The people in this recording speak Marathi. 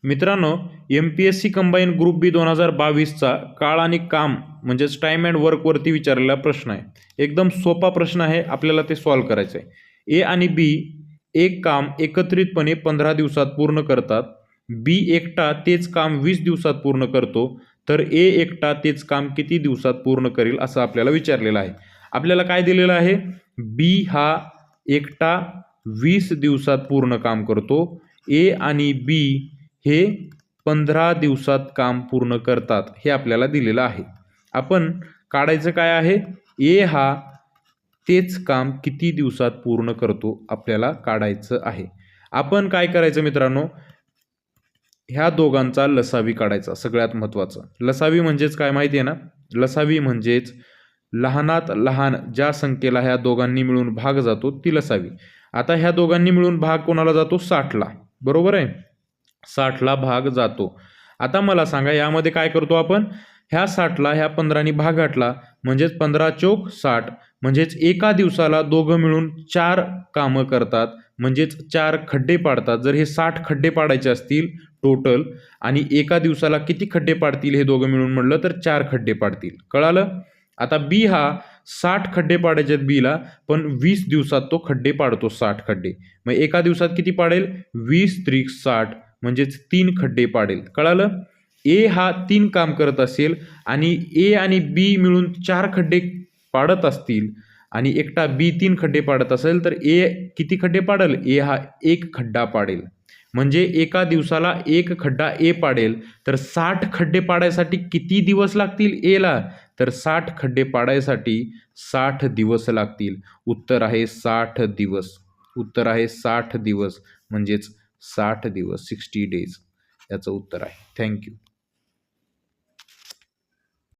मित्रांनो, MPSC कंबाईन ग्रुप बी 2022चा काळ आणि काम म्हणजेच टाईम अँड वर्कवरती विचारलेला प्रश्न आहे. एकदम सोपा प्रश्न आहे, आपल्याला ते सॉल्व्ह करायचं आहे. ए आणि बी एक काम एकत्रितपणे 15 दिवसात पूर्ण करतात. बी एकटा तेच काम 20 दिवसात पूर्ण करतो. तर ए एकटा तेच काम किती दिवसात पूर्ण करेल असं आपल्याला विचारलेलं आहे. आपल्याला काय दिलेलं आहे? बी हा एकटा 20 दिवसात पूर्ण काम करतो. ए आणि बी हे 15 दिवसात काम पूर्ण करतात, हे आपल्याला दिलेलं आहे. आपण काढायचं काय आहे? ए हा तेच काम किती दिवसात पूर्ण करतो आपल्याला काढायचं आहे. आपण काय करायचं मित्रांनो, ह्या दोघांचा लसावी काढायचा. सगळ्यात महत्त्वाचं लसावी म्हणजेच काय माहिती आहे ना? लसावी म्हणजेच लहानात लहान ज्या संख्येला ह्या दोघांनी मिळून भाग जातो ती लसावी. आता ह्या दोघांनी मिळून भाग कोणाला जातो? 60ला. बरोबर आहे, 60ला भाग जातो. आता मला सांगा, यामध्ये काय करतो आपण? ह्या 60ला ह्या 15नी भाग घातला म्हणजेच 15 चोक 60, म्हणजेच एका दिवसाला दोघं मिळून 4 कामं करतात, म्हणजेच 4 खड्डे पाडतात. जर हे 60 खड्डे पाडायचे असतील टोटल आणि एका दिवसाला किती खड्डे पाडतील हे दोघं मिळून म्हटलं तर 4 खड्डे पाडतील. कळालं? आता बी हा 60 खड्डे पाडायचे आहेत बीला, पण 20 दिवसात तो खड्डे पाडतो 60 खड्डे. मग एका दिवसात किती पाडेल? 20 त्रिक 60, म्हणजेच 3 खड्डे पाडेल. कळालं? ए हा 3 काम करत असेल आणि ए आणि बी मिळून 4 खड्डे पाडत असतील आणि एकटा बी 3 खड्डे पाडत असेल तर ए किती खड्डे पाडेल? ए हा 1 खड्डा पाडेल. म्हणजे एका दिवसाला 1 खड्डा ए पाडेल. तर 60 खड्डे पाडायसाठी किती दिवस लागतील एला? तर 60 खड्डे पाडायसाठी 60 दिवस लागतील. उत्तर आहे 60 दिवस. उत्तर आहे 60 दिवस, म्हणजेच 60 दिवस, 60 डेज याचं उत्तर आहे. थँक्यू.